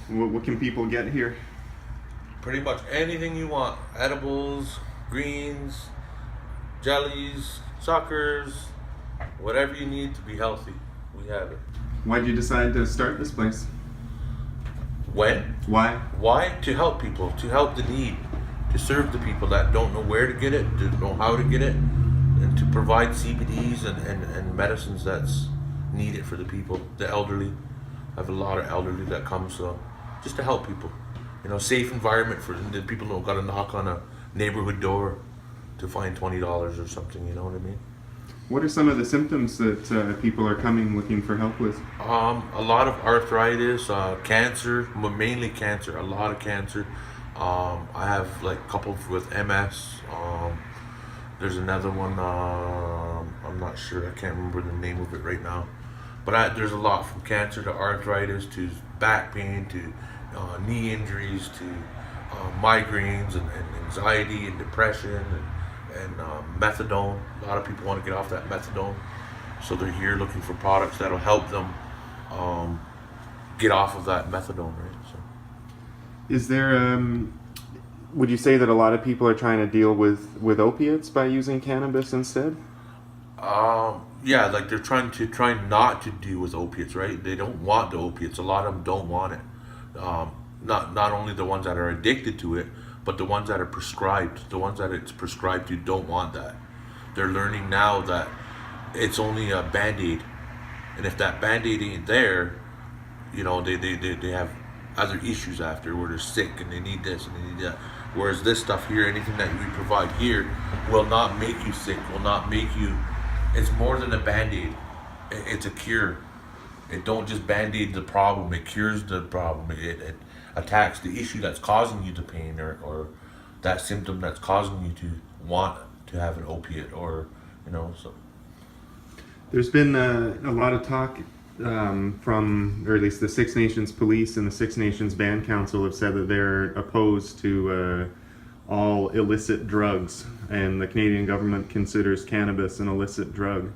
What can people get here? Pretty much anything you want: edibles, greens, jellies, suckers, whatever you need to be healthy. We have it. Why'd you decide to start this place? When? Why? Why? To help people, to help the need, to serve the people that don't know where to get it, don't know how to get it, and to provide CBDs and medicines that's needed for the people, the elderly. I have a lot of elderly that come, so just to help people. Safe environment for the people who don't got to knock on a neighborhood door to find $20 or something. You know what I mean? What are some of the symptoms that people are coming looking for help with? A lot of arthritis, cancer, mainly cancer. A lot of cancer. I have like a couple with MS. There's another one. I'm not sure. I can't remember the name of it right now. But there's a lot from cancer to arthritis to back pain to knee injuries to migraines and anxiety and depression and methadone. A lot of people want to get off that methadone, so they're here looking for products that'll help them get off of that methadone, right? So, Is there, would you say that a lot of people are trying to deal with opiates by using cannabis instead? yeah, like they're try not to deal with opiates, right? They don't want the opiates. A lot of them don't want it. Not only the ones that are addicted to it, but the ones that are prescribed. The ones that it's prescribed to don't want that. They're learning now that it's only a band-aid, and if that band-aid ain't there, they have other issues after where they're sick and they need this and they need that. Whereas this stuff here, anything that we provide here, will not make you sick, will not make you. It's more than a band-aid. It's a cure. It don't just band-aid the problem, it cures the problem. It attacks the issue that's causing you the pain, or that symptom that's causing you to want to have an opiate, so. There's been a lot of talk from, or at least the Six Nations Police and the Six Nations Band Council have said that they're opposed to all illicit drugs, and the Canadian government considers cannabis an illicit drug.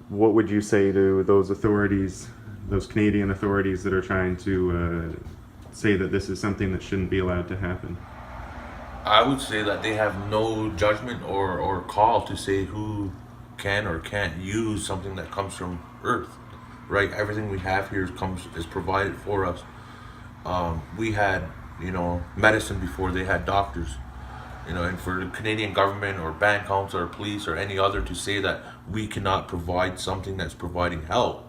What would you say to those authorities, those Canadian authorities that are trying to say that this is something that shouldn't be allowed to happen? I would say that they have no judgment or call to say who can or can't use something that comes from Earth, right? Everything we have here is provided for us. We had, medicine before they had doctors. And for the Canadian government or band council or police or any other to say that we cannot provide something that's providing help,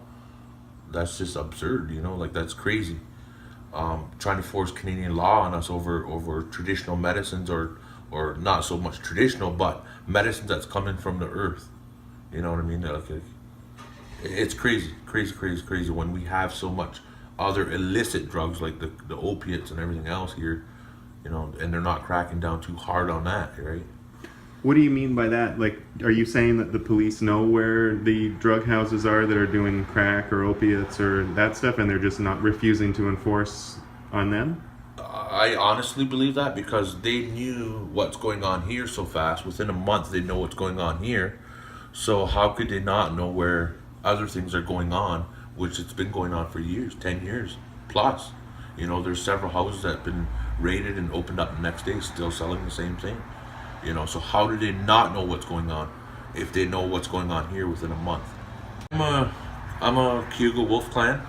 that's just absurd. Like that's crazy. Trying to force Canadian law on us over traditional medicines or not so much traditional, but medicines that's coming from the earth. You know what I mean? It's crazy, crazy, crazy, crazy when we have so much other illicit drugs like the opiates and everything else here, and they're not cracking down too hard on that, right? What do you mean by that? Like, are you saying that the police know where the drug houses are that are doing crack or opiates or that stuff, and they're just not refusing to enforce on them? I honestly believe that because they knew what's going on here so fast. Within a month, they know what's going on here. So how could they not know where other things are going on, which it's been going on for years, 10 years plus. There's several houses that have been raided and opened up the next day, still selling the same thing. So how do they not know what's going on if they know what's going on here within a month? I'm a Cayuga Wolf Clan.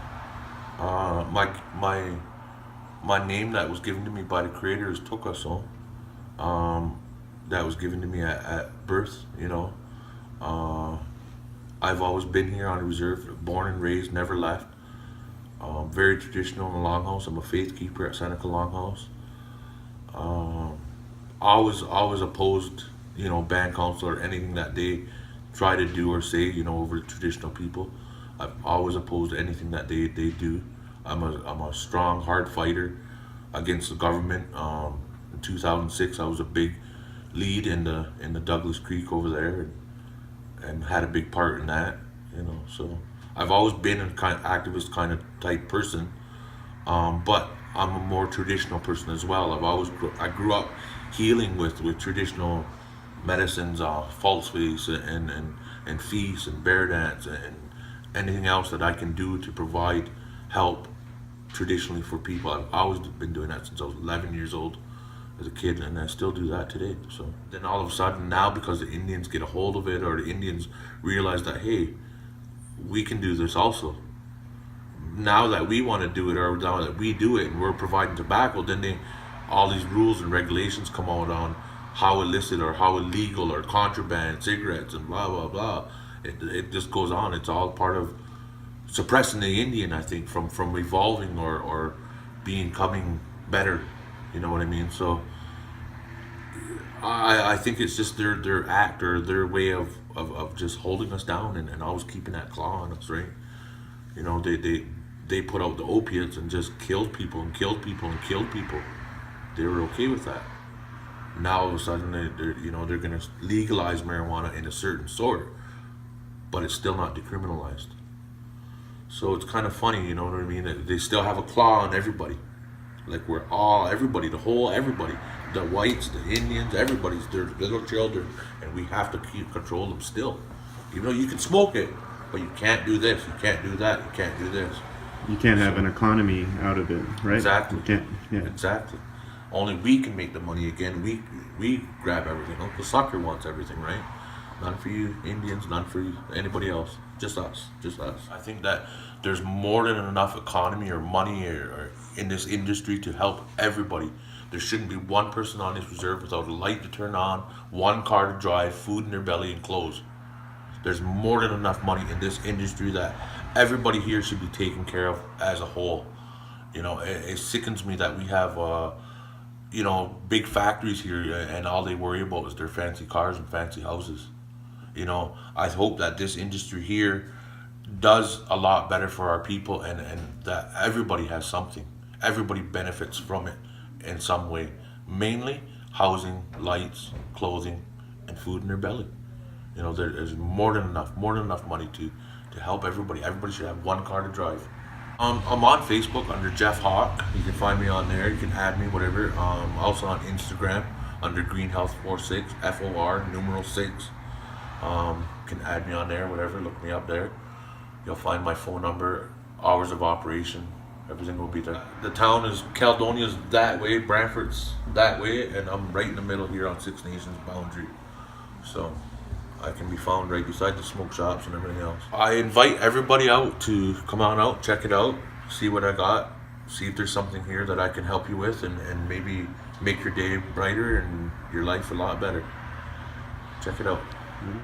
My name that was given to me by the creator is Tokaso. That was given to me at birth. I've always been here on the reserve, born and raised, never left. Very traditional in the Longhouse. I'm a faith keeper at Seneca Longhouse. Always opposed, band council or anything that they try to do or say, over traditional people. I've always opposed anything that they do. I'm a strong, hard fighter against the government. In 2006, I was a big lead in the Douglas Creek over there, and had a big part in that. So I've always been a kind of activist kind of type person, but I'm a more traditional person as well. I grew up healing with traditional medicines, false face and feast and bear dance and anything else that I can do to provide help traditionally for people. I've always been doing that since I was 11 years old as a kid, and I still do that today. So then all of a sudden now, because the Indians get a hold of it, or the Indians realize that, hey, we can do this also. Now that we want to do it, or now that we do it and we're providing tobacco, then all these rules and regulations come out on how illicit or how illegal or contraband cigarettes and blah blah blah. It just goes on. It's all part of suppressing the Indian, I think, from evolving or becoming better. You know what I mean? So I think it's just their act or their way of just holding us down and always keeping that claw on us, right? You know, they put out the opiates and just killed people and killed people and killed people. They were okay with that. Now all of a sudden they're going to legalize marijuana in a certain sort, but it's still not decriminalized. So it's kind of funny, you know what I mean? They still have a claw on everybody. Like everybody, the whites, the Indians, everybody's their little children, and we have to keep control them still. Even though you can smoke it, but you can't do this, you can't do that, you can't do this. You can't have an economy out of it, right? Exactly. You can't, yeah. Exactly. Only we can make the money again. We grab everything. Uncle Sucker wants everything, right? None for you Indians, none for anybody else. Just us. Just us. I think that there's more than enough economy or money or in this industry to help everybody. There shouldn't be one person on this reserve without a light to turn on, one car to drive, food in their belly, and clothes. There's more than enough money in this industry that everybody here should be taken care of as a whole. You know, it sickens me that we have, big factories here and all they worry about is their fancy cars and fancy houses. You know, I hope that this industry here does a lot better for our people and that everybody has something. Everybody benefits from it in some way. Mainly housing, lights, clothing, and food in their belly. You know, there's more than enough money to help everybody. Everybody should have one car to drive. I'm on Facebook under Jeff Hawk. You can find me on there. You can add me, whatever. Also on Instagram under Green Health 46, FOR numeral 6. Can add me on there, whatever. Look me up there. You'll find my phone number, hours of operation. Everything will be there. The town is Caledonia's that way, Brantford's that way, and I'm right in the middle here on Six Nations boundary. So I can be found right beside the smoke shops and everything else. I invite everybody out to come on out, check it out, see what I got, see if there's something here that I can help you with and maybe make your day brighter and your life a lot better. Check it out. Mhm.